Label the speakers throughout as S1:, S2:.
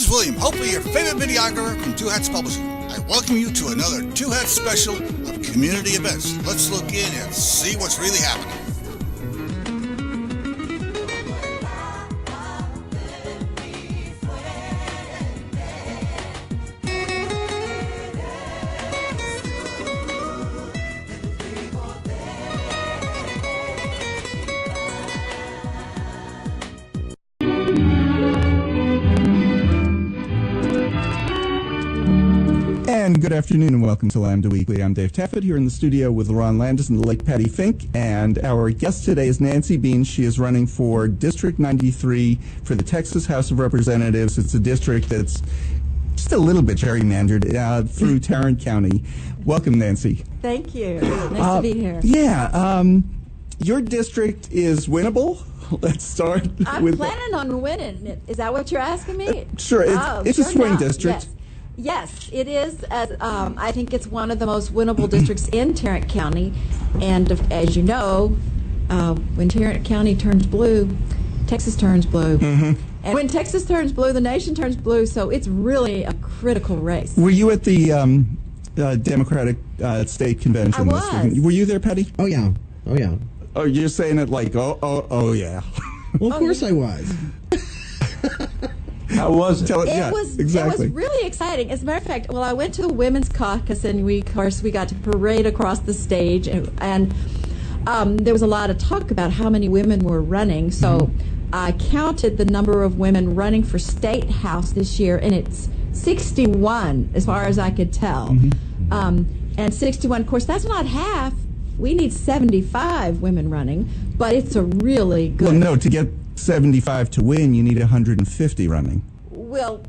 S1: William, hopefully your favorite videographer from Two Hats Publishing. I welcome you to another Two Hats special of community events. Let's look in and see what's really happening.
S2: And good afternoon and welcome to Lambda Weekly. I'm Dave Taffet here in the studio with Lerone Landis and the late Patti Fink. And our guest today is Nancy Bean. She is running for District 93 for the Texas House of Representatives. It's a district that's just a little bit gerrymandered through Tarrant County. Welcome, Nancy.
S3: Thank you. Nice to be here.
S2: Yeah. Your district is winnable. Let's start
S3: I'm planning on winning it. Is that what you're asking me?
S2: Sure. It's a swing district.
S3: Yes, it is. I think it's one of the most winnable districts in Tarrant County. And as you know, when Tarrant County turns blue, Texas turns blue. Mm-hmm. And when Texas turns blue, the nation turns blue. So it's really a critical race.
S2: Were you at the Democratic State Convention
S3: I
S2: this
S3: was.
S2: weekend? Were you there, Patti?
S4: Oh, yeah. Oh, yeah.
S2: Oh, you're saying it like, oh, yeah.
S4: Well, of course I was.
S2: How was it?
S3: It was really exciting. As a matter of fact, well, I went to the Women's Caucus, and we got to parade across the stage, and there was a lot of talk about how many women were running. So I counted the number of women running for State House this year, and it's 61, as far as I could tell. And 61, of course, that's not half. We need 75 women running, but it's a really good...
S2: Well, no, to get 75 to win, you need 150 running.
S3: Well,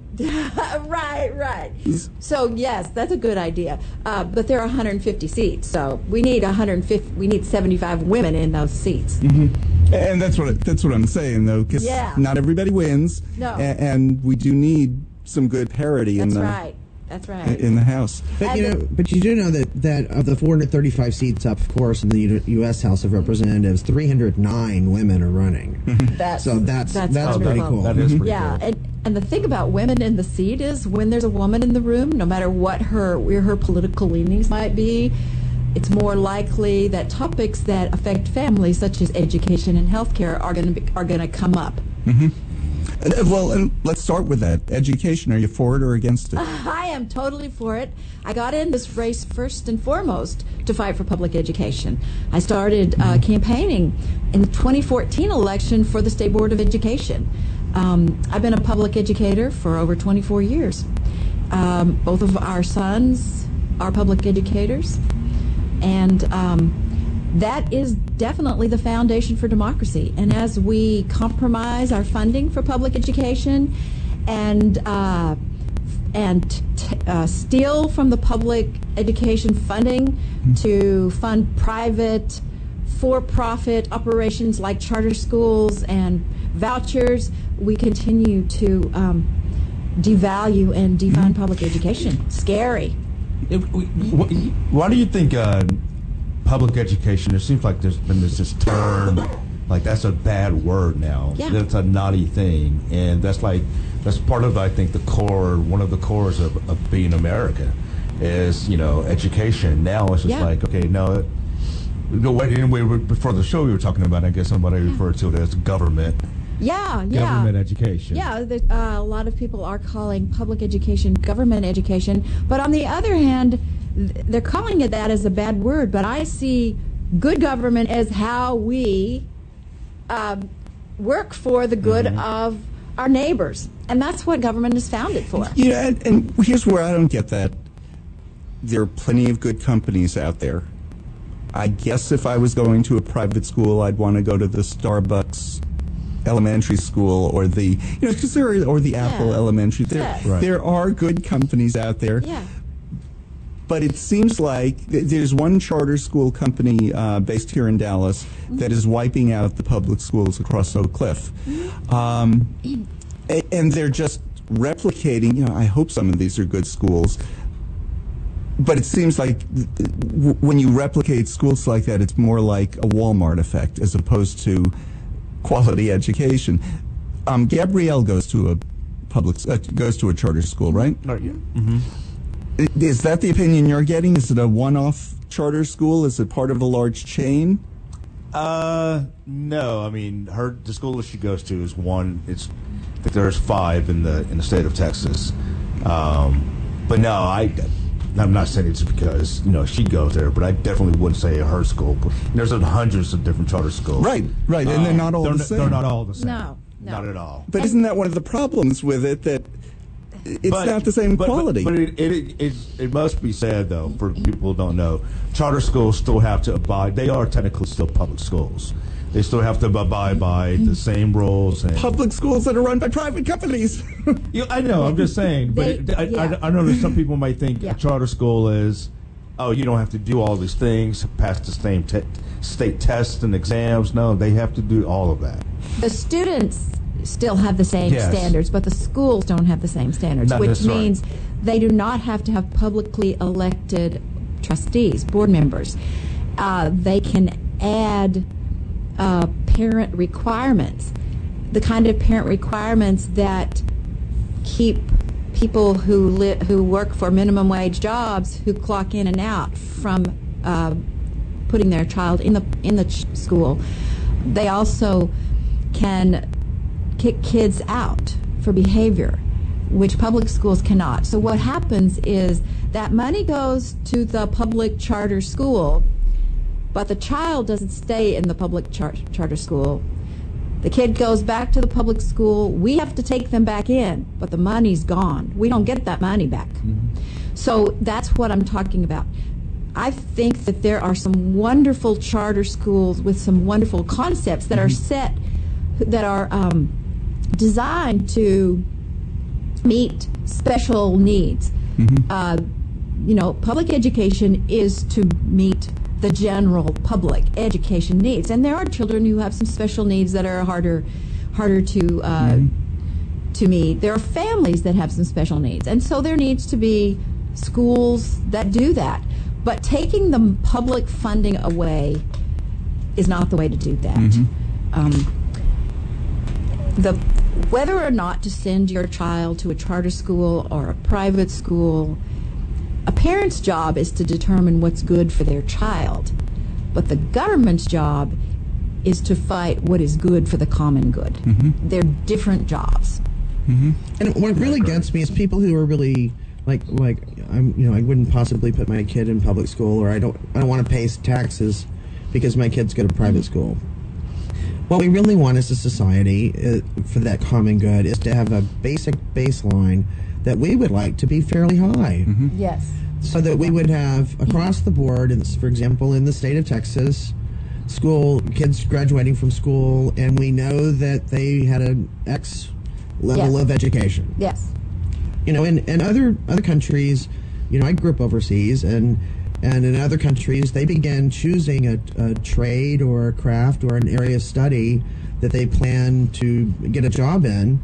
S3: right. So yes, that's a good idea. But there are 150 seats, so we need 150. We need 75 women in those seats.
S2: Mm-hmm. And that's what I'm saying, though, because not everybody wins.
S3: No.
S2: And we do need some good parity in the.
S3: That's right.
S2: In the House.
S4: But you do know that of the 435 seats up, of course, in the U.S. House of Representatives, 309 women are running.
S3: That's
S4: pretty cool.
S5: That is pretty
S3: cool.
S5: cool.
S3: And the thing about women in the seat is when there's a woman in the room, no matter what her political leanings might be, it's more likely that topics that affect families, such as education and healthcare, are going to come up.
S2: Mm-hmm. Well, and let's start with that. Education, are you for it or against it?
S3: I am totally for it. I got in this race first and foremost to fight for public education. I started campaigning in the 2014 election for the State Board of Education. I've been a public educator for over 24 years. Both of our sons are public educators, and that is definitely the foundation for democracy. And as we compromise our funding for public education and steal from the public education funding to fund private for-profit operations like charter schools and vouchers, we continue to devalue and defund public education. Scary.
S5: Why do you think public education, it seems like there's been this turn, like that's a bad word now.
S3: Yeah.
S5: That's a naughty thing. And that's part of, I think, one of the cores of being America is, education. Now it's just like, okay, no, anyway, before the show we were talking about, I guess somebody referred to it as government. Government education.
S3: Yeah, a lot of people are calling public education government education. But on the other hand, they're calling it that as a bad word, but I see good government as how we work for the good of our neighbors. And that's what government is founded for.
S2: Yeah, and here's where I don't get that. There are plenty of good companies out there. I guess if I was going to a private school, I'd want to go to the Starbucks elementary school or the, because or the Apple elementary. There are good companies out there.
S3: Yeah.
S2: But it seems like there's one charter school company based here in Dallas that is wiping out the public schools across Oak Cliff. And they're just replicating, I hope some of these are good schools, but it seems like when you replicate schools like that, it's more like a Walmart effect as opposed to quality education. Gabrielle goes to goes to a charter school, right?
S5: Not yet.
S2: Is that the opinion you're getting? Is it a one-off charter school? Is it part of a large chain?
S5: No. I mean, the school that she goes to is one. I think there's 5 in the state of Texas. But no, I'm not saying it's because she goes there, but I definitely wouldn't say her school. There's hundreds of different charter schools.
S2: Right, and they're not all the same.
S5: They're not all the same.
S3: No.
S5: Not at all.
S2: But isn't that one of the problems with it, that it's not the same quality?
S5: But it must be said, though, for people who don't know, charter schools still have to abide. They are technically still public schools. They still have to abide by the same rules. And
S2: public schools that are run by private companies.
S5: I know. I'm just saying. But I know that some people might think a charter school is, you don't have to do all these things, pass the same state tests and exams. No, they have to do all of that.
S3: The students still have the same standards, but the schools don't have the same standards, which means they do not have to have publicly elected trustees, board members. They can add parent requirements, the kind of parent requirements that keep people who work for minimum wage jobs, who clock in and out, from putting their child in the school. They also can kick kids out for behavior, which public schools cannot. So what happens is that money goes to the public charter school, but the child doesn't stay in the public charter school. The kid goes back to the public school. We have to take them back in, but the money's gone. We don't get that money back. So that's what I'm talking about. I think that there are some wonderful charter schools with some wonderful concepts that are set, that are designed to meet special needs. Public education is to meet the general public education needs, and there are children who have some special needs that are harder to meet. There are families that have some special needs, and so there needs to be schools that do that. But taking the public funding away is not the way to do that. Whether or not to send your child to a charter school or a private school, a parent's job is to determine what's good for their child, but the government's job is to fight what is good for the common good. They're different jobs.
S4: And what really gets me is people who are really like I wouldn't possibly put my kid in public school, or I don't want to pay taxes because my kids go to private school. What we really want as a society, for that common good, is to have a basic baseline that we would like to be fairly high.
S3: Yes.
S4: So that we would have across the board, for example, in the state of Texas, kids graduating from school, and we know that they had an X level of education.
S3: Yes.
S4: In other countries, I grew up overseas, and in other countries, they began choosing a trade or a craft or an area of study that they plan to get a job in,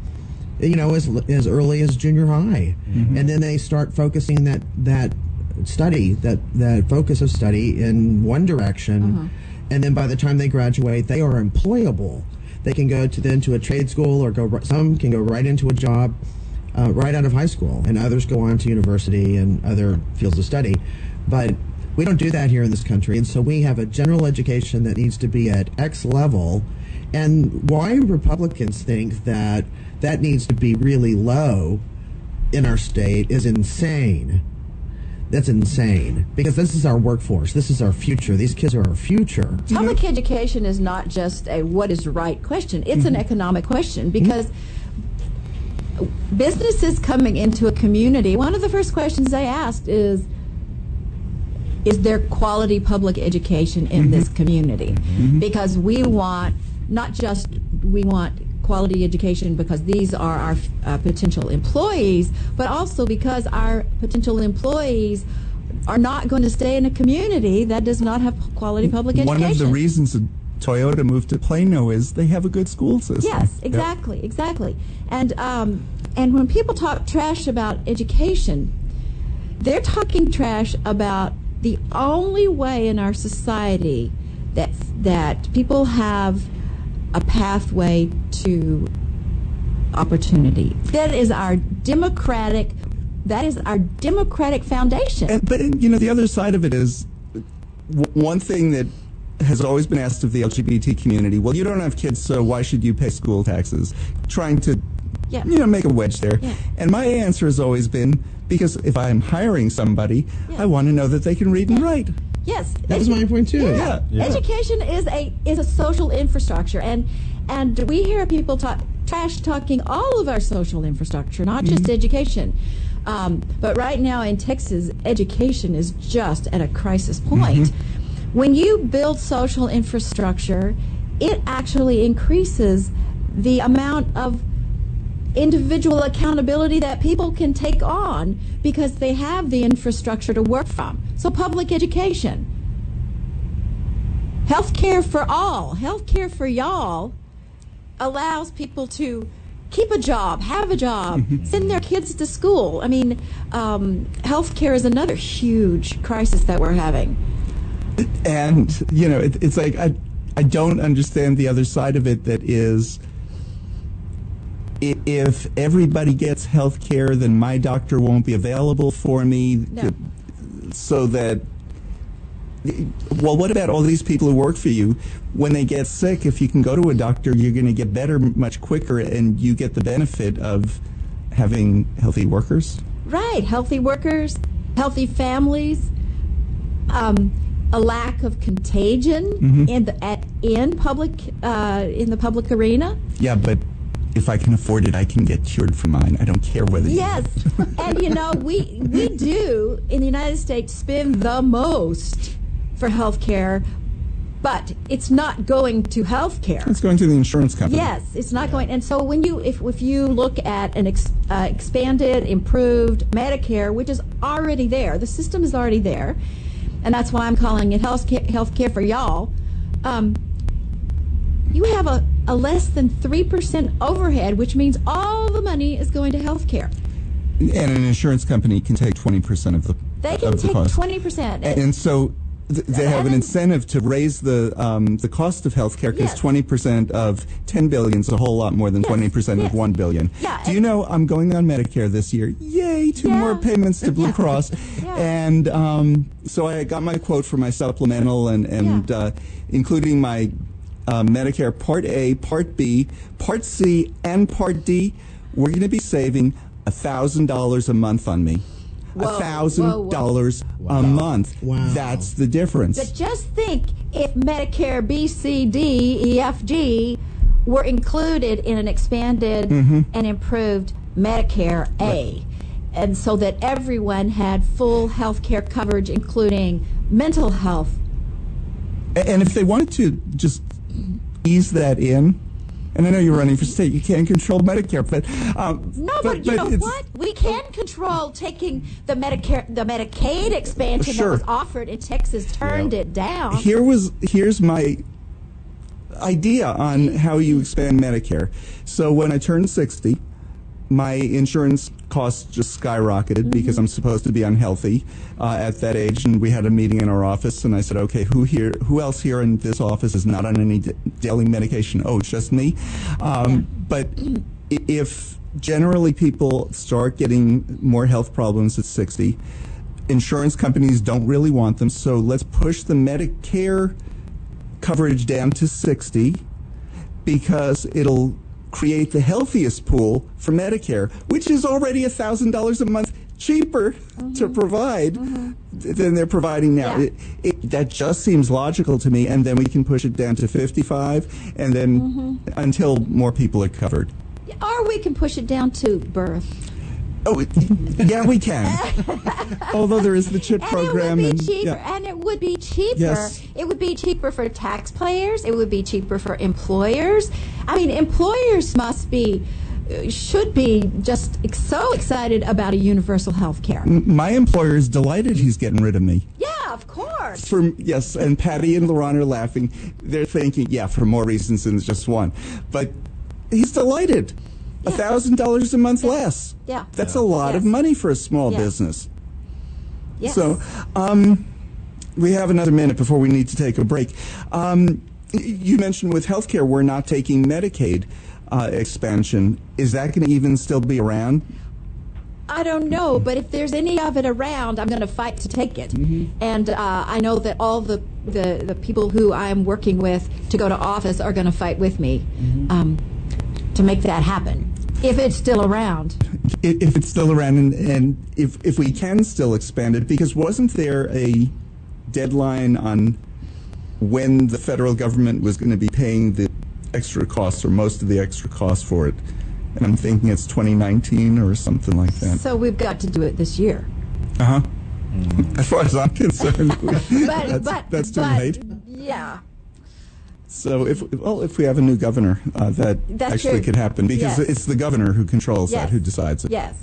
S4: as early as junior high. And then they start focusing that focus of study in one direction. And then by the time they graduate, they are employable. They can go to a trade school, or some can go right into a job right out of high school, and others go on to university and other fields of study. But we don't do that here in this country, and so we have a general education that needs to be at X level. And why Republicans think that needs to be really low in our state is insane. That's insane, because this is our workforce. This is our future. These kids are our future.
S3: Public education is not just a what is right question. It's an economic question, because businesses coming into a community, one of the first questions they asked is there quality public education in this community? Because we want quality education because these are our potential employees, but also because our potential employees are not going to stay in a community that does not have quality public education.
S2: One of the reasons that Toyota moved to Plano is they have a good school system.
S3: Yes, exactly. And when people talk trash about education, they're talking trash about the only way in our society that people have a pathway to opportunity. That is our democratic foundation.
S2: But the other side of it is one thing that has always been asked of the LGBT community. Well, you don't have kids, so why should you pay school taxes? Trying to, make a wedge there.
S3: Yeah.
S2: And my answer has always been, because if I'm hiring somebody, I want to know that they can read and write.
S3: Yes,
S4: That was my point too.
S2: Yeah.
S3: Education is a social infrastructure, and we hear people trash talking all of our social infrastructure, not just education. But right now in Texas, education is just at a crisis point. When you build social infrastructure, it actually increases the amount of individual accountability that people can take on because they have the infrastructure to work from. So public education, healthcare for all, healthcare for y'all allows people to keep a job, have a job, send their kids to school. I mean, healthcare is another huge crisis that we're having.
S2: And, it's like I don't understand the other side of it, that is, if everybody gets health care, then my doctor won't be available for me.
S3: No.
S2: So that, well, what about all these people who work for you? When they get sick, if you can go to a doctor, you're going to get better much quicker, and you get the benefit of having healthy workers.
S3: Right, healthy workers, healthy families, a lack of contagion in the public arena.
S2: Yeah, but if I can afford it, I can get cured from mine. I don't care whether.
S3: Yes, and we do in the United States spend the most for health care, but it's not going to health care.
S2: It's going to the insurance company.
S3: Yes, it's not going. And so when if you look at an expanded, improved Medicare, which is already there, the system is already there, and that's why I'm calling it health care for y'all. You have a less than 3% overhead, which means all the money is going to health care.
S2: And an insurance company can take 20% of the
S3: They can take
S2: cost.
S3: 20%.
S2: And so they have an incentive to raise the cost of health care, because
S3: Yes.
S2: 20% of $10 billion is a whole lot more than 20% of $1 billion.
S3: Yeah,
S2: Do you know I'm going on Medicare this year? Yay, two more payments to Blue Cross. And so I got my quote for my supplemental and including my Medicare Part A, Part B, Part C, and Part D. We're going to be saving $1,000 a month on me. $1,000 a month.
S4: Wow.
S2: That's the difference.
S3: But just think if Medicare B, C, D, E, F, G were included in an expanded and improved Medicare A, and so that everyone had full health care coverage, including mental health.
S2: And if they wanted to just ease that in, and I know you're running for state, you can't control Medicare, but
S3: But you know what? We can control taking the Medicaid expansion that was offered in Texas, turned it down.
S2: Here's my idea on how you expand Medicare. So when I turned 60, my insurance costs just skyrocketed because I'm supposed to be unhealthy at that age. And we had a meeting in our office, and I said, okay, who else here in this office is not on any daily medication? Oh, it's just me. But if generally people start getting more health problems at 60, insurance companies don't really want them. So let's push the Medicare coverage down to 60, because it'll create the healthiest pool for Medicare, which is already $1,000 a month cheaper to provide than they're providing now.
S3: Yeah.
S2: That just seems logical to me, and then we can push it down to 55, and then until more people are covered.
S3: Or we can push it down to birth.
S2: Oh, yeah, we can. Although there is the CHIP program.
S3: And it would be cheaper. And it would be cheaper.
S2: Yes.
S3: It would be cheaper for taxpayers. It would be cheaper for employers. I mean, employers should be just so excited about a universal health care.
S2: My employer is delighted he's getting rid of me.
S3: Yeah, of course.
S2: Yes, and Patti and Lerone are laughing. They're thinking, for more reasons than just one. But he's delighted. $1,000 a month less.
S3: Yeah.
S2: That's a lot of money for a small business.
S3: Yes.
S2: So, we have another minute before we need to take a break. You mentioned with healthcare, we're not taking Medicaid. expansion, is that going to even still be around?
S3: I don't know, but if there's any of it around, I'm going to fight to take it. And I know that all the people who I'm working with to go to office are going to fight with me to make that happen, if it's still around.
S2: If it's still around, and if we can still expand it, because wasn't there a deadline on when the federal government was going to be paying the extra costs or most of the extra costs for it? And I'm thinking it's 2019 or something like that.
S3: So we've got to do it this year.
S2: As far as I'm concerned, that's too late.
S3: Yeah.
S2: So if we have a new governor, that
S3: That's
S2: actually
S3: true.
S2: could happen, because
S3: Yes.
S2: it's the governor who controls that,
S3: Yes.
S2: who decides it.
S3: Yes.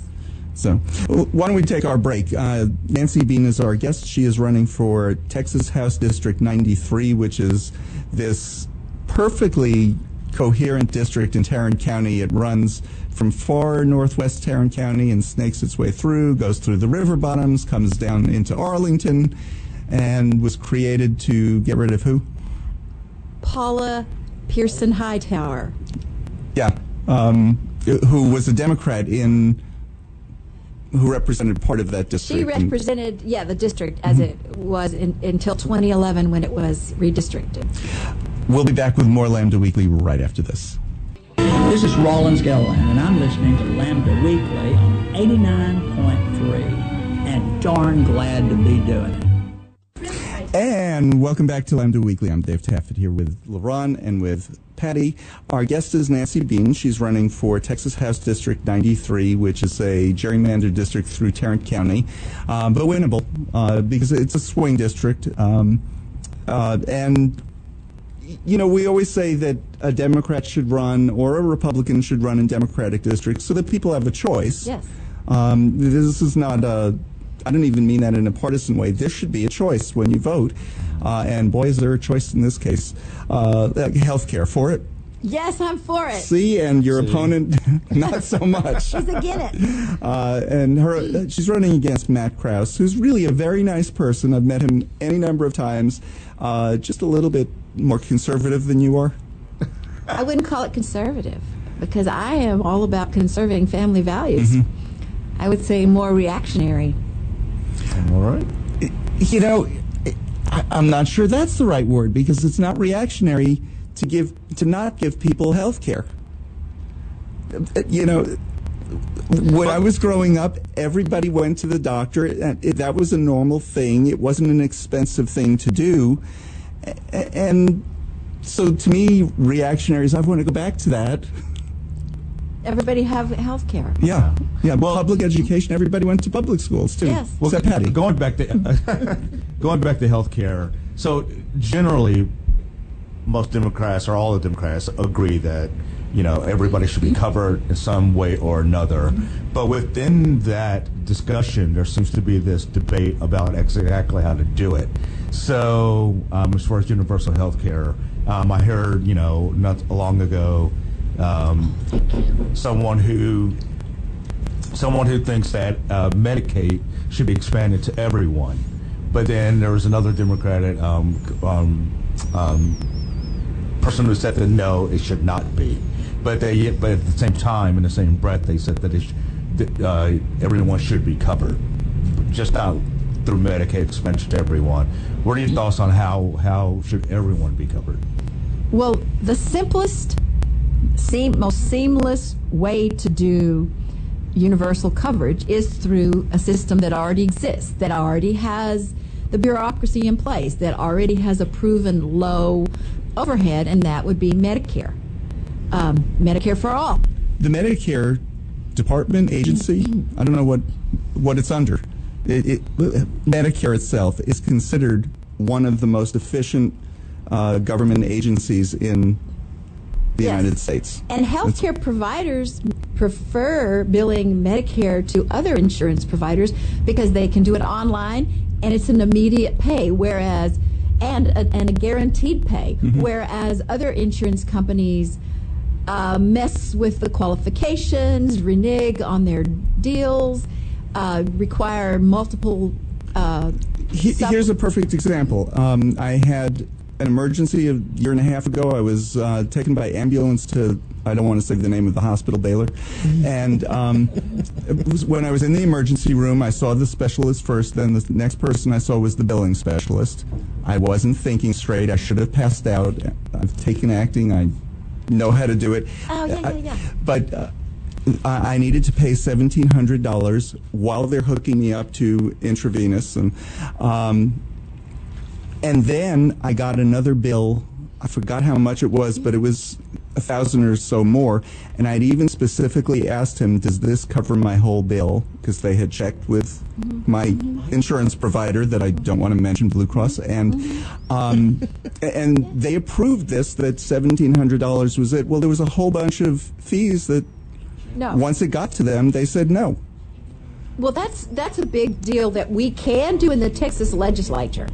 S2: So why don't we take our break? Nancy Bean is our guest. She is running for Texas House District 93, which is this perfectly coherent district in Tarrant County. It runs from far northwest Tarrant County and snakes its way through, goes through the river bottoms, comes down into Arlington, and was created to get rid of who?
S3: Paula Pearson Hightower.
S2: Yeah, who was a Democrat who represented part of that district.
S3: She represented, the district as it was until 2011 when it was redistricted.
S2: We'll be back with more Lambda Weekly right after this.
S6: This is Rollins Gilliland, and I'm listening to Lambda Weekly on 89.3, and darn glad to be doing it.
S2: And welcome back to Lambda Weekly. I'm Dave Taffet here with Lerone and with Patti. Our guest is Nancy Bean. She's running for Texas House District 93, which is a gerrymandered district through Tarrant County, but winnable because it's a swing district. And you know, we always say that a Democrat should run or a Republican should run in Democratic districts so that people have a choice.
S3: Yes.
S2: This is not I don't even mean that in a partisan way. There should be a choice when you vote. And boy, is there a choice in this case. Health care, for it?
S3: Yes, I'm for it.
S2: See, and your opponent, not so much.
S3: She's against it.
S2: And she's running against Matt Krause, who's really a very nice person. I've met him any number of times. Just a little bit more conservative than you are.
S3: I wouldn't call it conservative because I am all about conserving family values. I would say more reactionary.
S5: All right.
S2: You know, I'm not sure that's the right word, because it's not reactionary to not give people health care. You know, when I was growing up, everybody went to the doctor. That was a normal thing. It wasn't an expensive thing to do. And so to me, reactionaries, I want to go back to that.
S3: Everybody have health care.
S2: Yeah. Well, public education, everybody went to public schools too.
S3: Yes.
S2: Well, except Patti.
S5: Going back to healthcare. So generally, most Democrats or all the Democrats agree that everybody should be covered in some way or another. But within that discussion, there seems to be this debate about exactly how to do it. So as far as universal health care, I heard not long ago someone who thinks that Medicaid should be expanded to everyone, but then there was another Democratic person who said that no, it should not be. But at the same time, in the same breath, they said that everyone should be covered, just not through Medicaid expansion to everyone. What are your thoughts on how should everyone be covered?
S3: Well, the simplest, most seamless way to do universal coverage is through a system that already exists, that already has the bureaucracy in place, that already has a proven low overhead, and that would be Medicare. Medicare for all.
S2: The Medicare department, agency, I don't know what it's under. Medicare itself is considered one of the most efficient government agencies in the United States.
S3: And healthcare providers prefer billing Medicare to other insurance providers because they can do it online and it's an immediate pay, whereas and a guaranteed pay, whereas other insurance companies mess with the qualifications, renege on their deals, require multiple.
S2: Here's a perfect example. I had an emergency a year and a half ago. I was taken by ambulance to, I don't want to say the name of the hospital, Baylor. And it was when I was in the emergency room, I saw the specialist first. Then the next person I saw was the billing specialist. I wasn't thinking straight. I should have passed out. I've taken acting. I know how to do it.
S3: Oh, yeah.
S2: But I needed to pay $1,700 while they're hooking me up to intravenous. And then I got another bill. I forgot how much it was, but it was $1,000 or so more. And I'd even specifically asked him, does this cover my whole bill? Because they had checked with my insurance provider that I don't want to mention, Blue Cross. And and they approved this, that $1,700 was it. Well, there was a whole bunch of fees that once it got to them, they said no.
S3: Well, that's a big deal that we can do in the Texas legislature.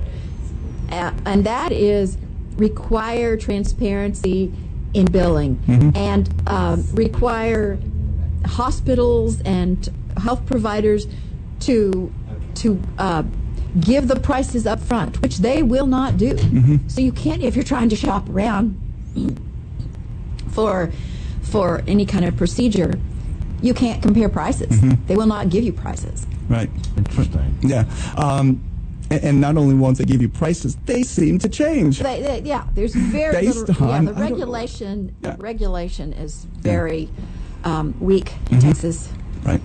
S3: And that is require transparency in billing and require hospitals and health providers to give the prices up front, which they will not do. So you can't, if you're trying to shop around for any kind of procedure, you can't compare prices. They will not give you prices.
S2: Right.
S5: Interesting.
S2: Yeah. And not only won't they give you prices, they seem to change.
S3: There's very
S2: Based
S3: little.
S2: on,
S3: the regulation. Regulation is very weak in Texas.
S2: Right.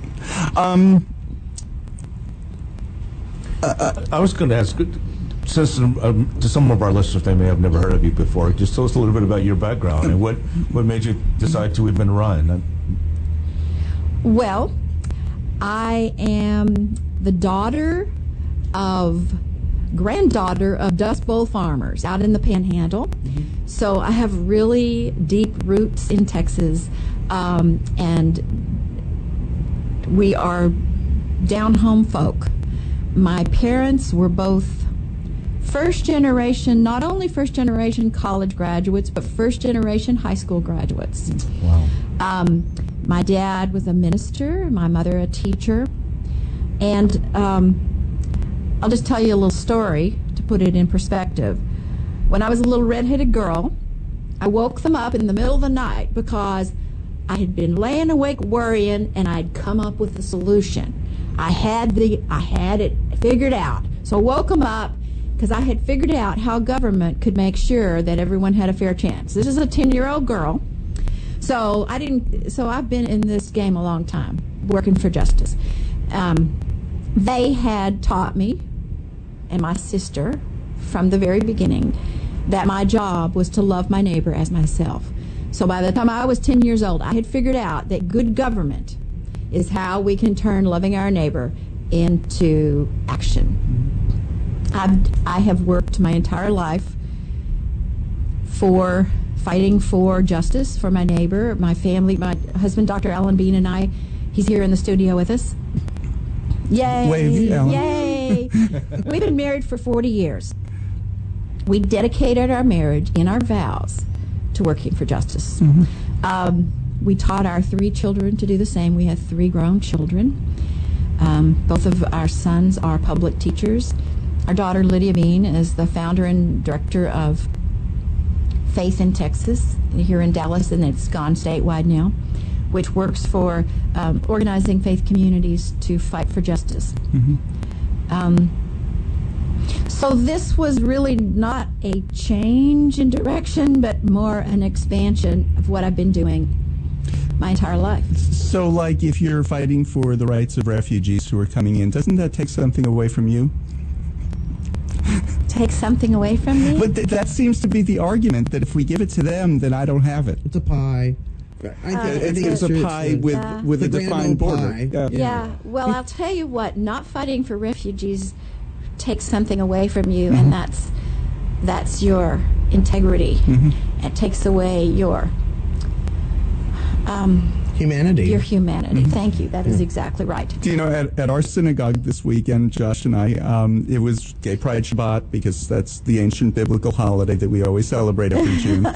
S5: I was going to ask, since to some of our listeners, they may have never heard of you before, just tell us a little bit about your background and what made you decide to even run.
S3: Well, I am the granddaughter of Dust Bowl farmers out in the Panhandle. So I have really deep roots in Texas, and we are down-home folk. My parents were both first-generation, not only first-generation college graduates, but first-generation high school graduates.
S5: Wow.
S3: My dad was a minister, my mother a teacher, and I'll just tell you a little story to put it in perspective. When I was a little redheaded girl, I woke them up in the middle of the night because I had been laying awake worrying, and I'd come up with a solution. I had it figured out. So I woke them up because I had figured out how government could make sure that everyone had a fair chance. This is a 10-year-old girl. So I've been in this game a long time, working for justice. They had taught me and my sister from the very beginning that my job was to love my neighbor as myself. So by the time I was 10 years old, I had figured out that good government is how we can turn loving our neighbor into action. I have worked my entire life for fighting for justice for my neighbor, my family, my husband, Dr. Alan Bean, and I. He's here in the studio with us. Yay!
S2: Wave, Alan.
S3: Yay! We've been married for 40 years. We dedicated our marriage in our vows to working for justice. We taught our 3 children to do the same. We have 3 grown children. Both of our sons are public teachers. Our daughter, Lydia Bean, is the founder and director of Faith in Texas here in Dallas, and it's gone statewide now, which works for organizing faith communities to fight for justice. So this was really not a change in direction, but more an expansion of what I've been doing my entire life.
S2: So, like, if you're fighting for the rights of refugees who are coming in, doesn't that take something away from you?
S3: Take something away from me?
S2: But that seems to be the argument, that if we give it to them, then I don't have it.
S4: It's a pie. I think
S2: It's a pie with a
S4: the
S2: defined
S4: grand old
S2: border.
S4: pie.
S3: Yeah, well, I'll tell you what, not fighting for refugees takes something away from you, and that's your integrity. It takes away your
S4: humanity.
S3: Your humanity. Thank you. That is exactly right.
S2: Do you know, at our synagogue this weekend, Josh and I, it was Gay Pride Shabbat, because that's the ancient biblical holiday that we always celebrate every June.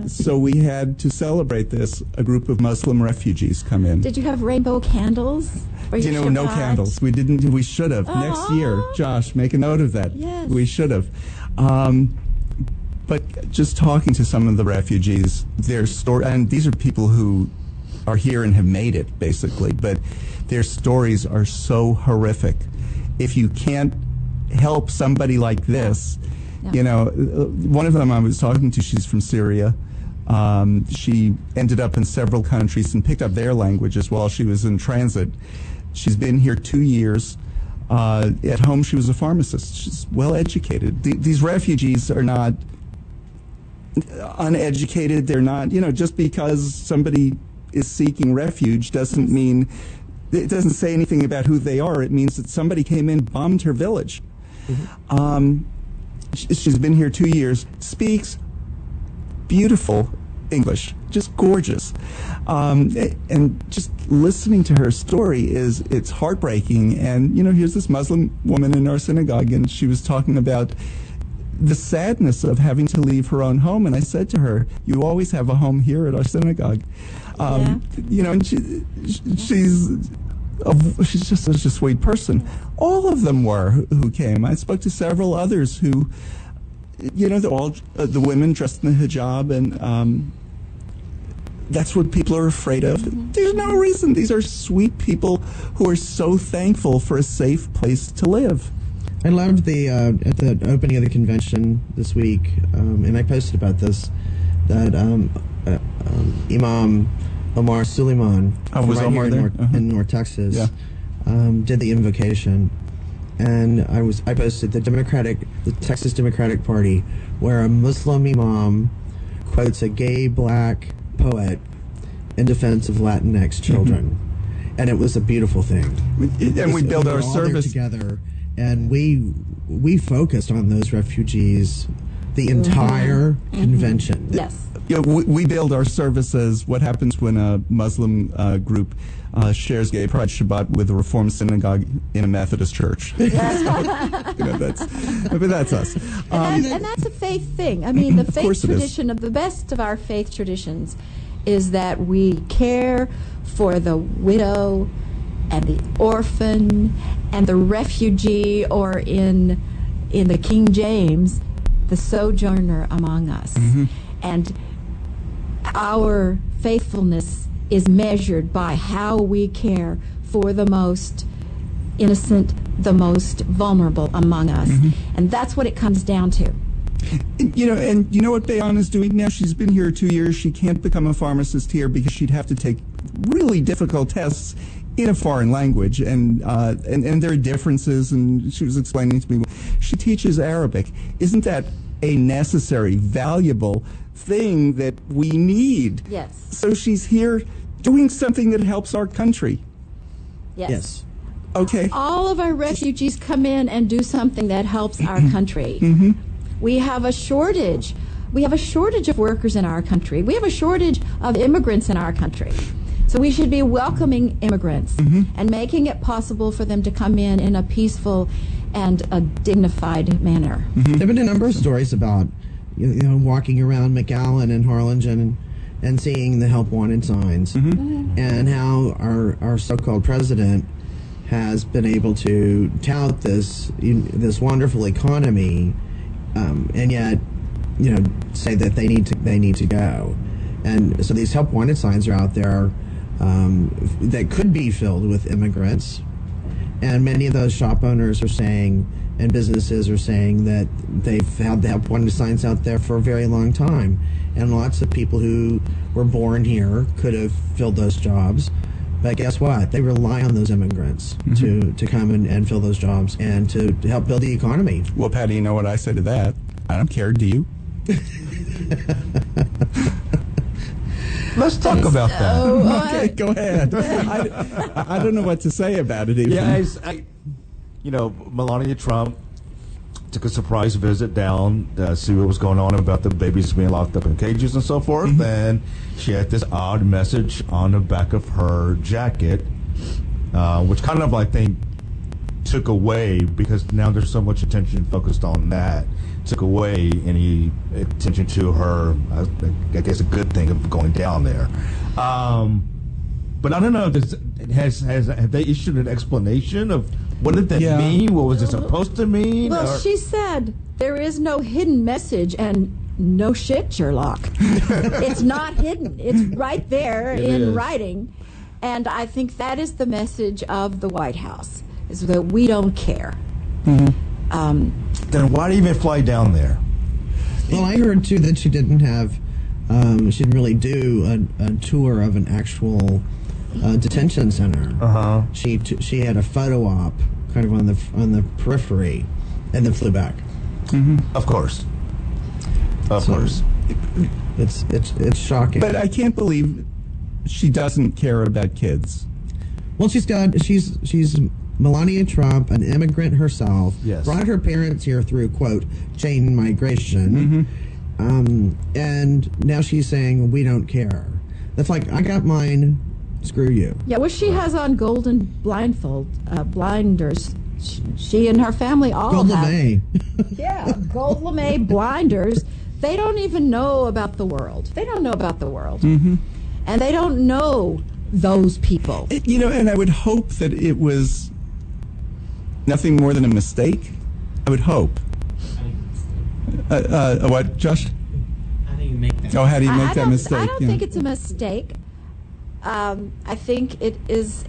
S2: So we had to celebrate this. A group of Muslim refugees come in.
S3: Did you have rainbow candles? Or your
S2: no
S3: Shabbat.
S2: candles. We didn't. We should have. Next year, Josh, make a note of that.
S3: Yes.
S2: We should have. But just talking to some of the refugees, their story, and these are people who are here and have made it, basically, but their stories are so horrific. If you can't help somebody like this, one of them I was talking to, she's from Syria. She ended up in several countries and picked up their languages while she was in transit. She's been here 2 years. At home, she was a pharmacist. She's well educated. These refugees are not uneducated. They're not, just because somebody is seeking refuge doesn't mean, it doesn't say anything about who they are. It means that somebody came in, bombed her village. She's been here 2 years, speaks beautiful English, just gorgeous. And just listening to her story it's heartbreaking. And, here's this Muslim woman in our synagogue, and she was talking about the sadness of having to leave her own home. And I said to her, you always have a home here at our synagogue. And she's just such a sweet person. All of them were who came. I spoke to several others who, they're all the women dressed in the hijab, and that's what people are afraid of. There's no reason. These are sweet people who are so thankful for a safe place to live.
S4: I loved the at the opening of the convention this week, and I posted about this, that Imam Omar Suleiman
S2: was
S4: right
S2: Omar
S4: here
S2: there?
S4: in North Texas did the invocation, and I posted the Texas Democratic Party, where a Muslim imam quotes a gay black poet in defense of Latinx children, and it was a beautiful thing.
S2: And we build
S4: were
S2: our
S4: all there
S2: service
S4: together, and we focused on those refugees the entire convention.
S3: Yes.
S2: We build our services. What happens when a Muslim group shares gay pride Shabbat with a Reformed synagogue in a Methodist church? That's us.
S3: And that's a faith thing. I mean, the faith
S2: course it is.
S3: tradition of the best of our faith traditions is that we care for the widow and the orphan and the refugee, or in the King James, the sojourner among us. And our faithfulness is measured by how we care for the most innocent, the most vulnerable among us. And that's what it comes down to.
S2: And you know what Bayon is doing now? She's been here 2 years. She can't become a pharmacist here because she'd have to take really difficult tests in a foreign language, and there are differences. And she was explaining to me, she teaches Arabic. Isn't that a necessary, valuable thing that we need?
S3: Yes.
S2: So she's here doing something that helps our country.
S3: Yes.
S2: Okay.
S3: All of our refugees come in and do something that helps our country. We have a shortage. We have a shortage of workers in our country. We have a shortage of immigrants in our country. So we should be welcoming immigrants and making it possible for them to come in a peaceful and a dignified manner.
S4: There have been a number of stories about walking around McAllen and Harlingen and seeing the help wanted signs, and how our so-called president has been able to tout this wonderful economy, and yet say that they need to go. And so these help wanted signs are out there that could be filled with immigrants, and many of those shop owners are saying, and businesses are saying, that they've had the help wanted signs out there for a very long time, and lots of people who were born here could have filled those jobs. But guess what? They rely on those immigrants to come and fill those jobs and to help build the economy.
S2: Well, Patty, you know what I say to that? I don't care. Do you?
S5: Let's talk about that.
S2: Okay, go ahead. I don't know what to say about it even.
S5: Yeah, Melania Trump took a surprise visit down to see what was going on about the babies being locked up in cages and so forth. And she had this odd message on the back of her jacket, which kind of, I think, took away, because now there's so much attention focused on that, took away any attention to her, I guess, a good thing of going down there. But I don't know. Have they issued an explanation of what did that mean? What was it supposed to mean?
S3: Well, she said there is no hidden message, and no shit, Sherlock. It's not hidden. It's right there in writing. And I think that is the message of the White House, is that we don't care.
S5: Then why do you even fly down there?
S4: Well, I heard, too, that she didn't have, she didn't really do a tour of an actual detention center. She had a photo op kind of on the periphery and then flew back.
S5: Of course. Of course.
S4: It's shocking.
S2: But I can't believe she doesn't care about kids.
S4: Well, she's Melania Trump, an immigrant herself, brought her parents here through, quote, chain migration, and now she's saying, we don't care. That's like, I got mine, screw you.
S3: Yeah, well, she has on golden blinders. She and her family all
S4: Gold
S3: have.
S4: lame.
S3: Yeah, gold lame blinders. They don't even know about the world. They don't know about the world. And they don't know those people.
S2: And I would hope that it was nothing more than a mistake. I would hope. What, Josh?
S7: How do you make that?
S2: Oh, how do you make that mistake?
S3: I don't think it's a mistake. I think it is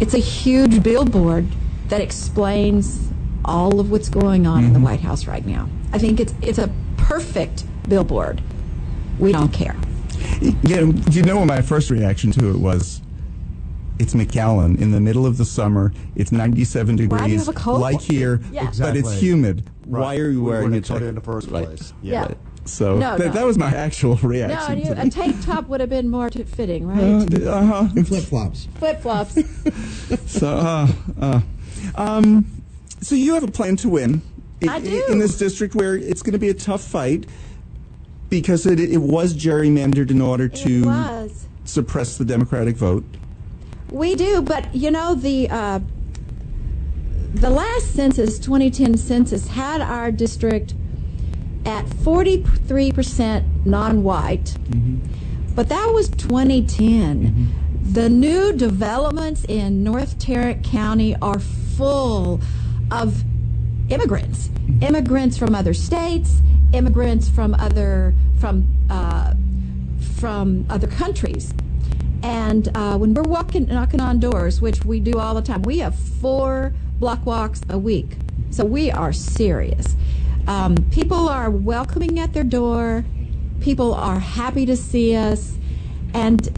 S3: it's a huge billboard that explains all of what's going on in the White House right now. I think it's a perfect billboard. We don't care.
S2: What my first reaction to it was? It's McAllen in the middle of the summer. It's 97 degrees,
S3: Why do you have a coat?
S2: like here, but it's humid.
S5: Right.
S2: Why are you wearing a jacket
S5: in the first place?
S3: Yeah.
S2: So
S3: No,
S2: that was my actual reaction.
S3: No,
S2: to
S3: a tank top would have been more fitting, right?
S4: And flip-flops.
S3: Flip-flops.
S2: So you have a plan to win.
S3: I do.
S2: In this district where it's going to be a tough fight because it was gerrymandered in order to suppress the Democratic vote.
S3: We do, but the last census, 2010 census, had our district at 43% non-white, but that was 2010. The new developments in North Tarrant County are full of immigrants from other states, immigrants from other countries. And when we're knocking on doors, which we do all the time, we have 4 block walks a week. So we are serious. People are welcoming at their door. People are happy to see us. And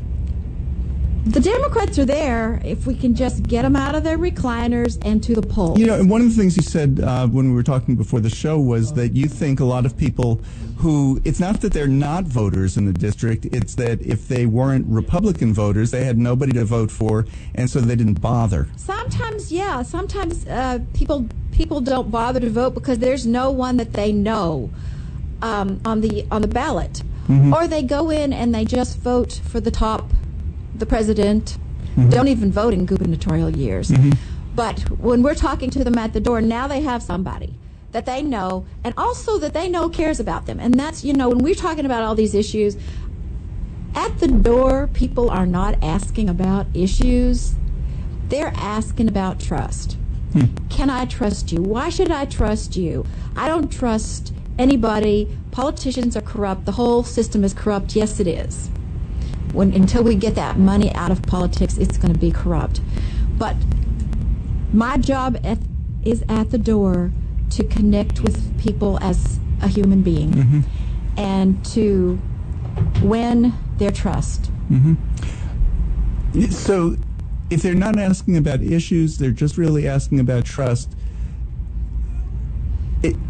S3: the Democrats are there if we can just get them out of their recliners and to the polls.
S2: And one of the things you said when we were talking before the show was that you think a lot of people who, it's not that they're not voters in the district, it's that if they weren't Republican voters, they had nobody to vote for, and so they didn't bother.
S3: Sometimes, yeah. Sometimes people don't bother to vote because there's no one that they know on the ballot. Or they go in and they just vote for the president, don't even vote in gubernatorial years. But when we're talking to them at the door, now they have somebody that they know, and also that they know cares about them. And that's, when we're talking about all these issues, at the door, people are not asking about issues. They're asking about trust. Can I trust you? Why should I trust you? I don't trust anybody. Politicians are corrupt. The whole system is corrupt. Yes, it is. Until we get that money out of politics, it's going to be corrupt. But my job is at the door to connect with people as a human being and to win their trust.
S2: So if they're not asking about issues, they're just really asking about trust.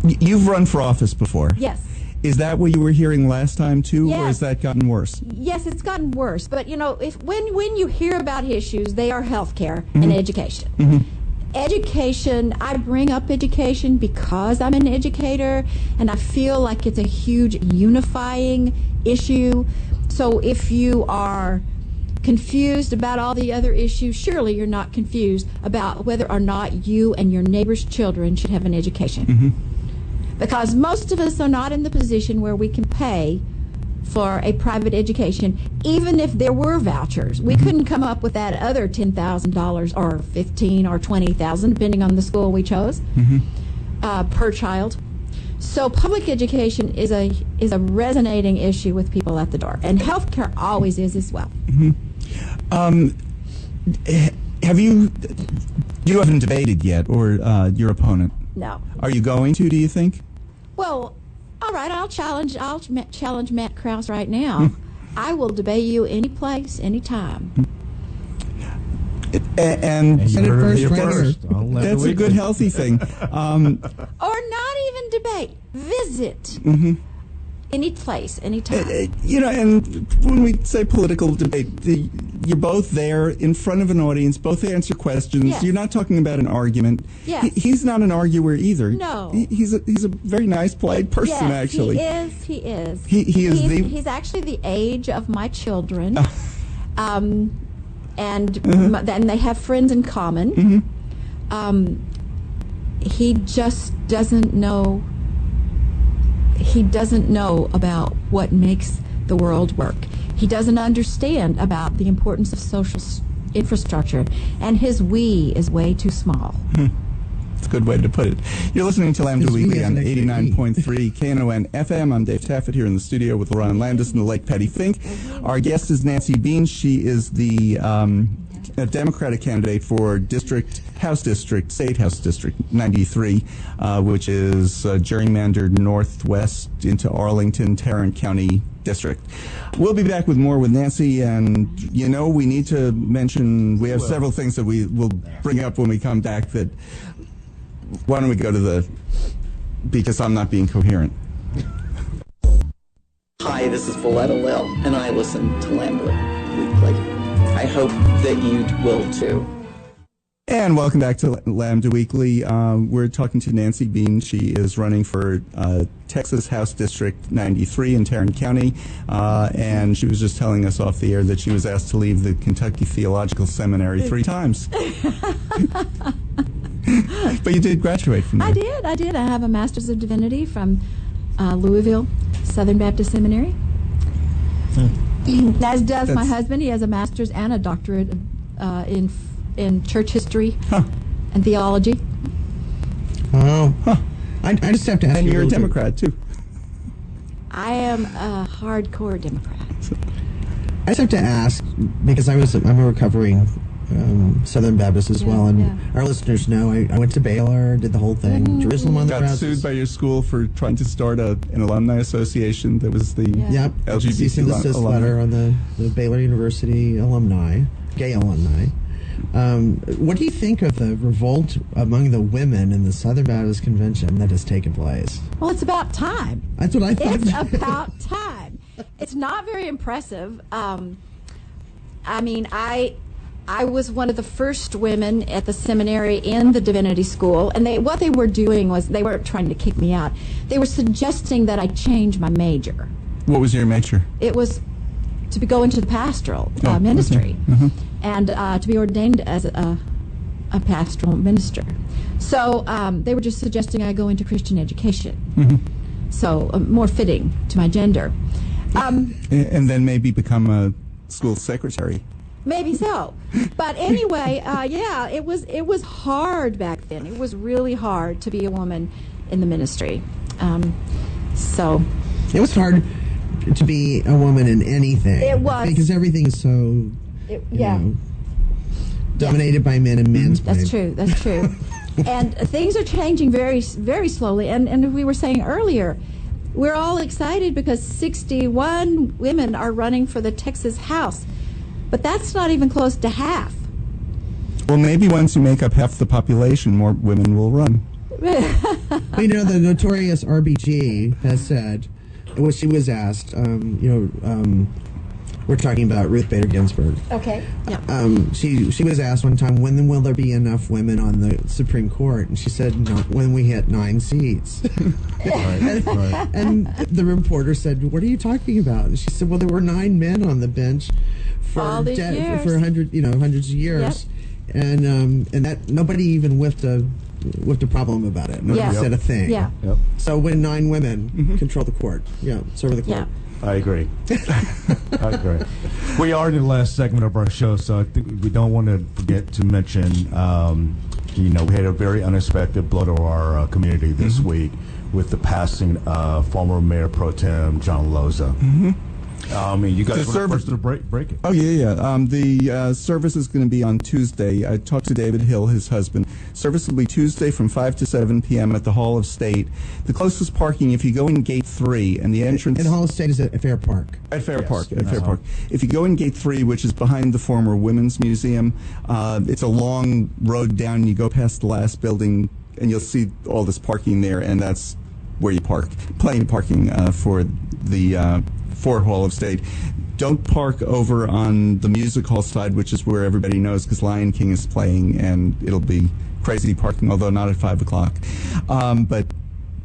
S2: You've run for office before.
S3: Yes.
S2: Is that what you were hearing last time too,
S3: Yes.
S2: or has that gotten worse?
S3: Yes, it's gotten worse. But when you hear about issues, they are healthcare and education. Education, I bring up education because I'm an educator, and I feel like it's a huge unifying issue. So if you are confused about all the other issues, surely you're not confused about whether or not you and your neighbor's children should have an education. Because most of us are not in the position where we can pay for a private education, even if there were vouchers. We couldn't come up with that other $10,000 or $15,000 or $20,000, depending on the school we chose, per child. So public education is a resonating issue with people at the door, and healthcare always is as well.
S2: Have you haven't debated yet, or your opponent?
S3: No.
S2: Are you going to, do you think?
S3: Well, all right, I'll challenge Matt Krause right now. I will debate you any place, any time.
S2: And
S5: first.
S2: That's a good, healthy thing.
S3: Or not even debate. Visit. Any place, any time.
S2: And when we say political debate, you're both there in front of an audience, both answer questions.
S3: Yes.
S2: You're not talking about an argument.
S3: Yes.
S2: He's not an arguer either.
S3: No.
S2: He's a very nice, polite person,
S3: Yes,
S2: actually.
S3: he is. He's actually the age of my children. And then they have friends in common. He just doesn't know. He doesn't know about what makes the world work. He doesn't understand about the importance of social infrastructure, and his we is way too small.
S2: That's a good way to put it. You're listening to Lambda
S4: His we
S2: Weekly
S4: is
S2: on
S4: an extra E.
S2: 89.3 Knon FM. I'm Dave Taffet here in the studio with Lerone Landis and the late Patti Fink. Our guest is Nancy Bean. She is the Democratic candidate for State House District 93, which is gerrymandered northwest into Arlington, Tarrant County District. We'll be back with more with Nancy, and we need to mention, we have several things that we will bring up when we come back. That why don't we go to because I'm not being coherent.
S8: Hi, this is Valletta Lil, and I listen to Lambda Weekly. I hope that you will too.
S2: And welcome back to Lambda Weekly. We're talking to Nancy Bean. She is running for Texas House District 93 in Tarrant County. And she was just telling us off the air that she was asked to leave the Kentucky Theological Seminary 3 times. But you did graduate from there.
S3: I did. I have a Master's of Divinity from Louisville Southern Baptist Seminary. As does my husband. He has a master's and a doctorate in church history and theology.
S4: Oh, I just have to ask
S2: and
S4: you.
S2: You're a Democrat too.
S3: I am a hardcore Democrat.
S4: I just have to ask because I'm a recovering Southern Baptist as well, and our listeners know I went to Baylor, did the whole thing. Jerusalem on the
S2: Got
S4: Brazos.
S2: sued by your school for trying to start an alumni association that was the LGBT
S4: cease and desist letter on the Baylor University alumni, gay alumni. What do you think of the revolt among the women in the Southern Baptist Convention that has taken place?
S3: Well, it's about time.
S4: That's what I thought.
S3: It's about time. It's not very impressive. I was one of the first women at the seminary in the divinity school, and what they were doing was they weren't trying to kick me out. They were suggesting that I change my major.
S2: What was your major?
S3: It was to go into the pastoral ministry, and to be ordained as a pastoral minister. So they were just suggesting I go into Christian education. So more fitting to my gender.
S2: And then maybe become a school secretary.
S3: Maybe so, but anyway, it was hard back then. It was really hard to be a woman in the ministry. So
S4: it was hard to be a woman in anything.
S3: It was,
S4: because everything is so dominated by men and men's.
S3: That's true. That's true. And things are changing very, very slowly. And we were saying earlier, we're all excited because 61 women are running for the Texas House. But that's not even close to half.
S2: Well, maybe once you make up half the population, more women will run.
S4: The notorious RBG has said, when she was asked, we're talking about Ruth Bader Ginsburg.
S3: Okay. Yeah.
S4: She was asked one time, when will there be enough women on the Supreme Court? And she said, not when we hit 9 seats. And the reporter said, what are you talking about? And she said, well, there were 9 men on the bench for hundreds of years, and that nobody even whiffed a problem about it. Nobody said a thing.
S3: Yeah.
S4: So when 9 women control the court, serve the court.
S5: I agree. I agree. We are in the last segment of our show, so I think we don't want to forget to mention, we had a very unexpected blow to our community this week with the passing of former Mayor Pro Tem John Loza. You guys were the first to break it.
S2: Oh, yeah. The service is going to be on Tuesday. I talked to David Hill, his husband. Service will be Tuesday from 5 to 7 p.m. at the Hall of State. The closest parking, if you go in Gate 3, and the entrance...
S4: And the Hall of State is at Fair Park.
S2: At Fair Park. If you go in Gate 3, which is behind the former Women's Museum, it's a long road down, and you go past the last building, and you'll see all this parking there, and that's where you park. Plenty of parking for the... Fort Hall of State. Don't park over on the music hall side, which is where everybody knows, because Lion King is playing, and it'll be crazy parking, although not at 5 o'clock. But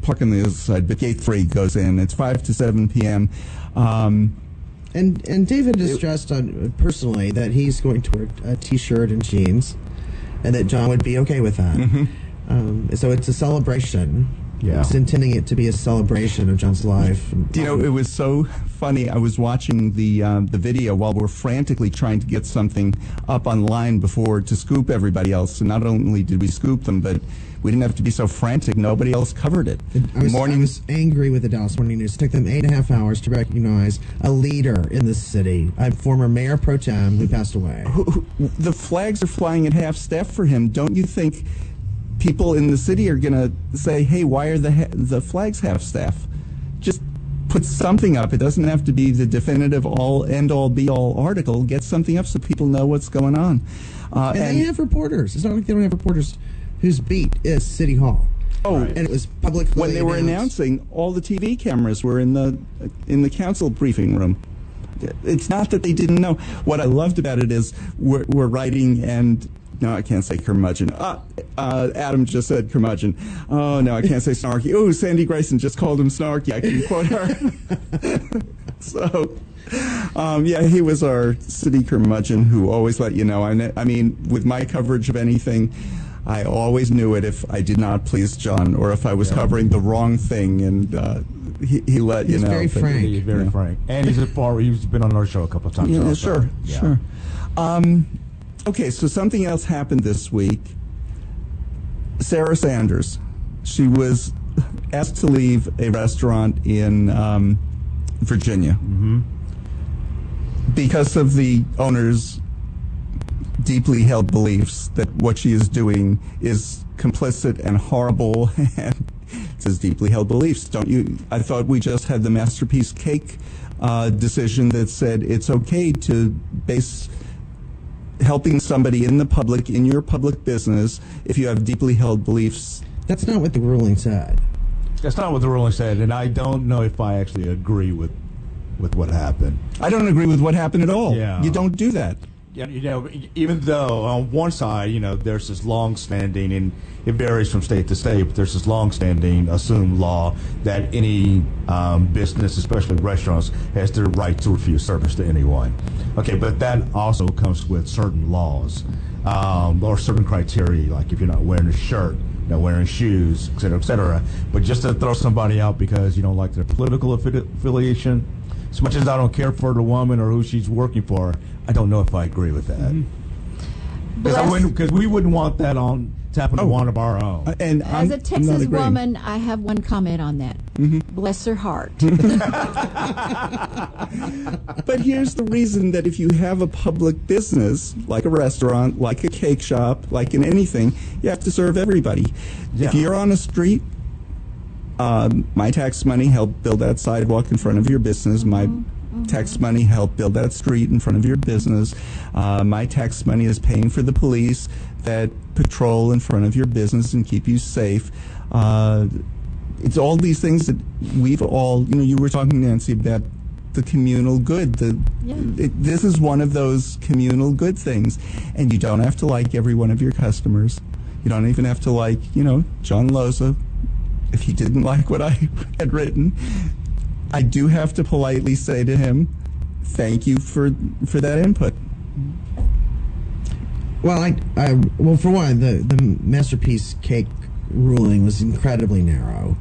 S2: park on the other side. But Gate 3 goes in. It's 5 to 7 p.m.
S4: And David has stressed on personally that he's going to wear a T-shirt and jeans, and that John would be okay with that. So it's a celebration.
S5: Yeah.
S4: It's intending it to be a celebration of John's life.
S2: It was so funny. I was watching the video while we're frantically trying to get something up online to scoop everybody else. And not only did we scoop them, but we didn't have to be so frantic. Nobody else covered it.
S4: I was angry with the Dallas Morning News. It took them 8.5 hours to recognize a leader in the city, a former mayor pro tem who passed away.
S2: The flags are flying at half staff for him. Don't you think people in the city are going to say, hey, why are the flags half staff? Just put something up. It doesn't have to be the definitive end-all, be-all article. Get something up so people know what's going on.
S4: And they have reporters. It's not like they don't have reporters whose beat is City Hall.
S2: Oh,
S4: and it was publicly
S2: when they were announcing, all the TV cameras were in the council briefing room. It's not that they didn't know. What I loved about it is we're writing and... No, I can't say curmudgeon. Adam just said curmudgeon. Oh, no, I can't say snarky. Oh, Sandy Grayson just called him snarky. I can quote her. So, he was our city curmudgeon who always let you know. I mean, with my coverage of anything, I always knew it if I did not please John or if I was covering the wrong thing. And he let you know.
S4: Very frank.
S5: He's very frank. And he's been on our show a couple of times.
S2: Yeah, sure. Okay, so something else happened this week. Sarah Sanders, she was asked to leave a restaurant in Virginia because of the owner's deeply held beliefs that what she is doing is complicit and horrible, and it's his deeply held beliefs. I thought we just had the Masterpiece Cake decision that said it's okay to base helping somebody in your public business, if you have deeply held beliefs.
S4: That's not what the ruling said.
S5: That's not what the ruling said, and I don't know if I actually agree with what happened.
S2: I don't agree with what happened at all.
S5: Yeah.
S2: You don't do that.
S5: Yeah, even though on one side, there's this long-standing, and it varies from state to state, but there's this long-standing assumed law that any business, especially restaurants, has the right to refuse service to anyone. Okay, but that also comes with certain laws or certain criteria, like if you're not wearing a shirt, not wearing shoes, et cetera, et cetera. But just to throw somebody out because you don't like their political affiliation, as much as I don't care for the woman or who she's working for, I don't know if I agree with that. Because we wouldn't want that to happen to one of our own.
S3: And as a Texas woman, I have one comment on that. Bless her heart.
S2: But here's the reason that if you have a public business, like a restaurant, like a cake shop, like in anything, you have to serve everybody. Yeah. If you're on a street, my tax money helped build that sidewalk in front of your business. My tax money helped build that street in front of your business. My tax money is paying for the police that patrol in front of your business and keep you safe. It's all these things that we've all, you were talking, Nancy, about the communal good. This is one of those communal good things. And you don't have to like every one of your customers. You don't even have to like, John Loza. If he didn't like what I had written, I do have to politely say to him, thank you for that input.
S4: Well, well, for one, the Masterpiece Cake ruling was incredibly narrow.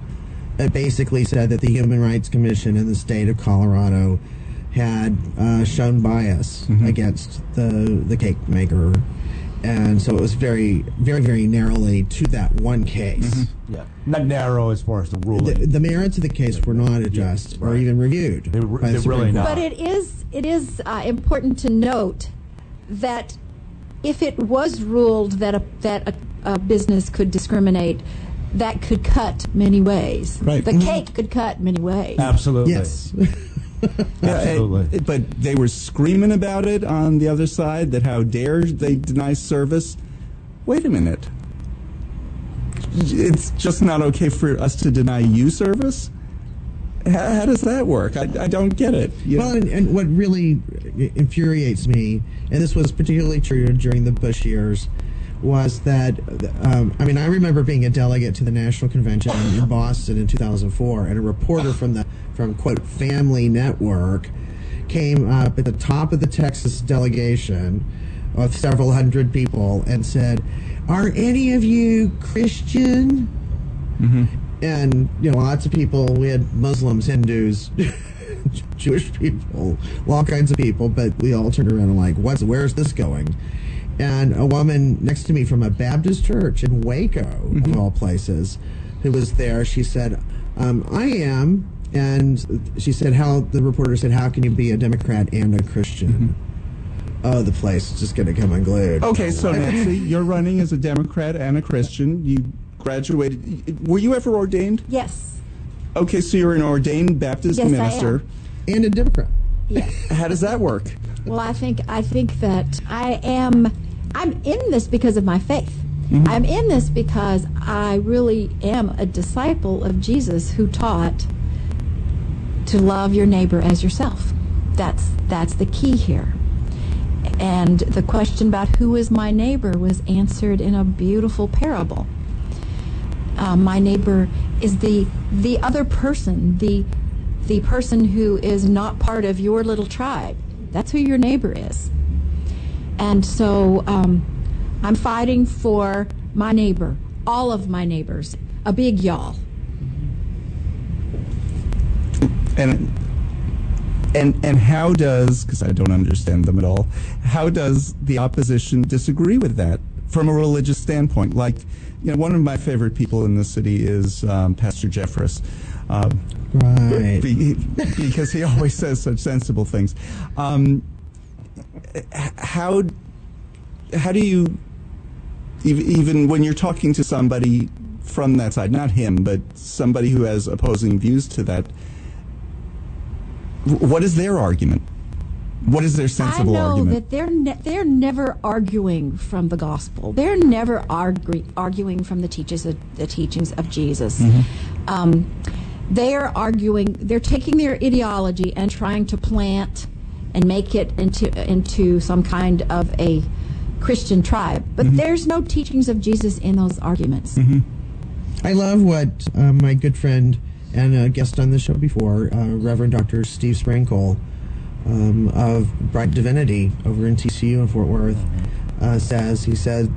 S4: it basically said that the Human Rights Commission in the state of Colorado had shown bias against the cake maker. And so it was very, very, very narrowly to that one case.
S5: Yeah, not narrow as far as the ruling.
S4: The merits of the case were not addressed or even reviewed.
S5: They're
S4: by the
S5: really
S4: Supreme
S5: not.
S4: Court.
S3: But it is important to note that if it was ruled that a business could discriminate, that could cut many ways.
S2: Right.
S3: The cake could cut many ways.
S5: Absolutely.
S4: Yes.
S5: Absolutely.
S2: But they were screaming about it on the other side, that how dare they deny service. Wait a minute. It's just not okay for us to deny you service? How does that work? I don't get it.
S4: Well, and what really infuriates me, and this was particularly true during the Bush years, was that, I remember being a delegate to the National Convention in Boston in 2004, and a reporter from quote, Family Network came up at the top of the Texas delegation of several hundred people and said, "Are any of you Christian?" And, lots of people, we had Muslims, Hindus, Jewish people, all kinds of people, but we all turned around and like, where's this going? And a woman next to me from a Baptist church in Waco, of all places, who was there, she said, I am. And she said, the reporter said, how can you be a Democrat and a Christian? Oh, the place is just going to come unglued.
S2: Okay, so Nancy, you're running as a Democrat and a Christian. You graduated. Were you ever ordained?
S3: Yes.
S2: Okay, so you're an ordained Baptist
S3: Yes,
S2: minister.
S3: I am.
S4: And a Democrat.
S3: Yes.
S2: How does that work?
S3: Well, I think that I'm in this because of my faith. I'm in this because I really am a disciple of Jesus, who taught to love your neighbor as yourself. That's the key here. And the question about who is my neighbor was answered in a beautiful parable. My neighbor is the other person, the person who is not part of your little tribe. That's who your neighbor is. And so I'm fighting for my neighbor, all of my neighbors, a big y'all.
S2: And how does, because I don't understand them at all, how does the opposition disagree with that from a religious standpoint? Like, one of my favorite people in the city is Pastor Jeffress.
S4: Right.
S2: Because he always says such sensible things. How do you, even when you're talking to somebody from that side, not him, but somebody who has opposing views to that, what is their argument? What is their sensible argument?
S3: I know that they're never arguing from the gospel. They're never arguing from the teachings of Jesus. They're arguing. They're taking their ideology and trying to plant and make it into some kind of a Christian tribe. But there's no teachings of Jesus in those arguments.
S4: I love what my good friend and a guest on the show before, Reverend Dr. Steve Sprankle of Bright Divinity over in TCU in Fort Worth says. He said,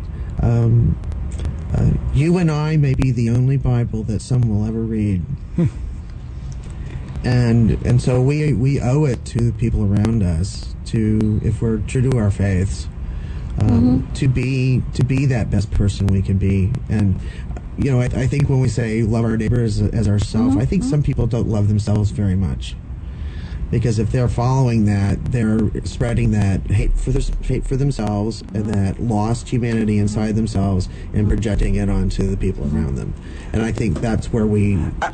S4: you and I may be the only Bible that some will ever read. And so we owe it to the people around us to, if we're true to our faiths, to be that best person we can be. And I think when we say love our neighbors as ourselves, I think some people don't love themselves very much, because if they're following that, they're spreading that hate for themselves and that lost humanity inside themselves and projecting it onto the people around them. And I think that's where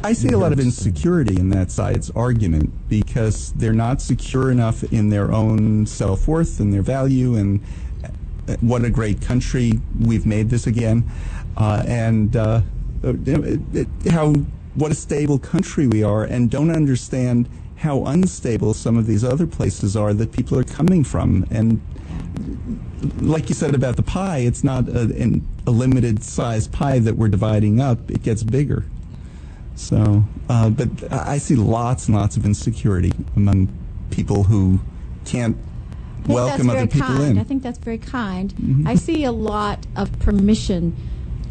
S2: I see a lot of insecurity in that side's argument, because they're not secure enough in their own self-worth and their value and what a great country we've made this again, and what a stable country we are, and don't understand how unstable some of these other places are that people are coming from. And like you said about the pie, it's not a limited size pie that we're dividing up. It gets bigger. So, but I see lots and lots of insecurity among people who can't welcome other people in.
S3: I think that's very kind. I see a lot of permission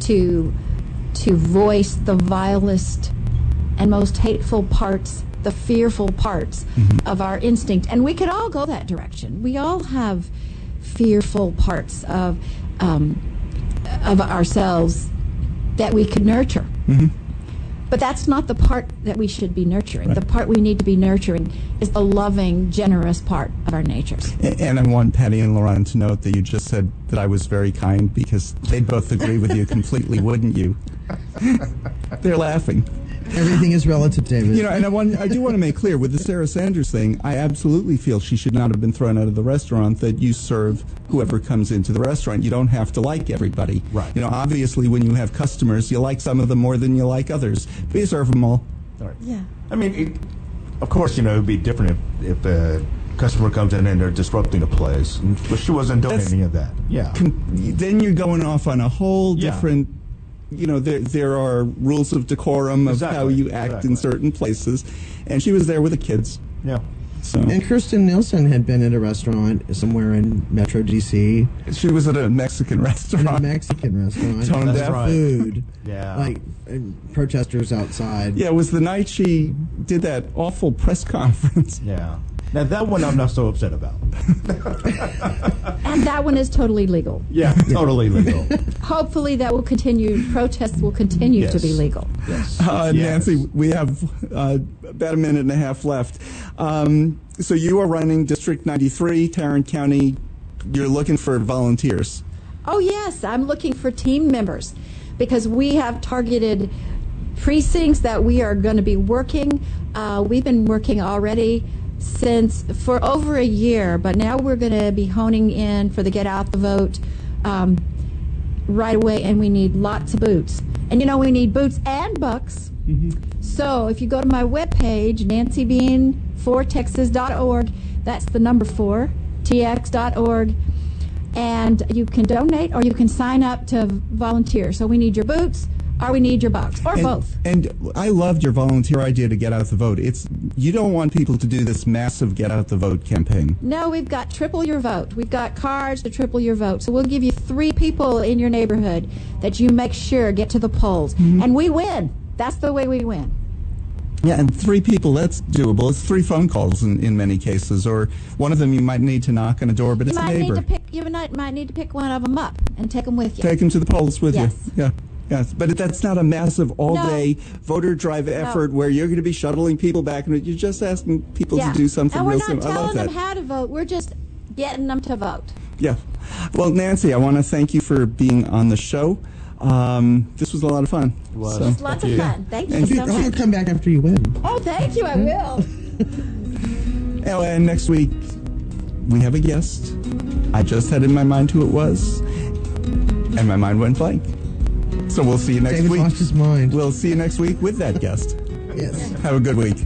S3: to voice the vilest and most hateful parts, the fearful parts of our instinct. And we could all go that direction. We all have fearful parts of ourselves that we could nurture. But that's not the part that we should be nurturing. The part we need to be nurturing is the loving, generous part of our natures.
S2: And I want Patti and Lerone to note that you just said that I was very kind, because they'd both agree with you completely, wouldn't you? They're laughing.
S4: Everything is relative, David.
S2: You know, and I do want to make clear, with the Sarah Sanders thing, I absolutely feel she should not have been thrown out of the restaurant, that you serve whoever comes into the restaurant. You don't have to like everybody.
S5: Right.
S2: You know, obviously, when you have customers, you like some of them more than you like others. But you serve them all.
S5: Right.
S3: Yeah.
S5: I mean, of course, you know, it'd be different if a customer comes in and they're disrupting the place. But she wasn't doing any of that. Yeah.
S2: Then you're going off on a whole different... You know, there are rules of decorum of how you act in certain places, and she was there with the kids.
S5: Yeah.
S2: So.
S4: And Kirsten Nielsen had been at a restaurant somewhere in Metro D.C.
S2: She was at a Mexican restaurant.
S4: In a Mexican restaurant.
S2: Tone deaf
S4: food.
S5: Yeah.
S4: Like protesters outside.
S2: Yeah, it was the night she did that awful press conference.
S5: Yeah. Now, that one I'm not so upset about.
S3: And that one is totally legal.
S5: Yeah, totally legal.
S3: Hopefully that will continue, protests will continue to be legal.
S5: Yes.
S2: Nancy, we have about a minute and a half left. So you are running District 93, Tarrant County. You're looking for volunteers.
S3: Oh, yes, I'm looking for team members, because we have targeted precincts that we are going to be working. We've been working already for over a year, but now we're going to be honing in for the Get Out the Vote right away, and we need lots of boots. And you know, we need boots and bucks. So if you go to my webpage, nancybean4texas.org, that's the number 4, tx.org, and you can donate or you can sign up to volunteer. So we need your boots, or we need your bucks, or both.
S2: And I loved your volunteer idea to get out the vote. You don't want people to do this massive get out the vote campaign.
S3: No, we've got triple your vote. We've got cards to triple your vote. So we'll give you 3 people in your neighborhood that you make sure get to the polls. And we win. That's the way we win.
S2: Yeah, and 3 people, that's doable. It's 3 phone calls in many cases, or one of them you might need to knock on a door, but it's a neighbor.
S3: You might need to pick one of them up and take them with you.
S2: Take them to the polls with
S3: Yes.
S2: you. Yeah. Yes, but that's not a massive all-day voter drive effort where you're going to be shuttling people back, and you're just asking people to do something real simple.
S3: And we're
S2: I love
S3: not telling them
S2: that.
S3: how to vote. We're just getting them to vote.
S2: Yeah. Well, Nancy, I want to thank you for being on the show. This was a lot of fun.
S5: It was.
S2: So.
S3: It's lots of fun. Thank you so
S4: I hope you
S3: much.
S4: come back after you win.
S3: Oh, thank you. I will.
S2: And next week, we have a guest. I just had in my mind who it was, and my mind went blank. So we'll see you next
S4: David
S2: week.
S4: lost his mind.
S2: We'll see you next week with that guest.
S4: Yes.
S2: Have a good week.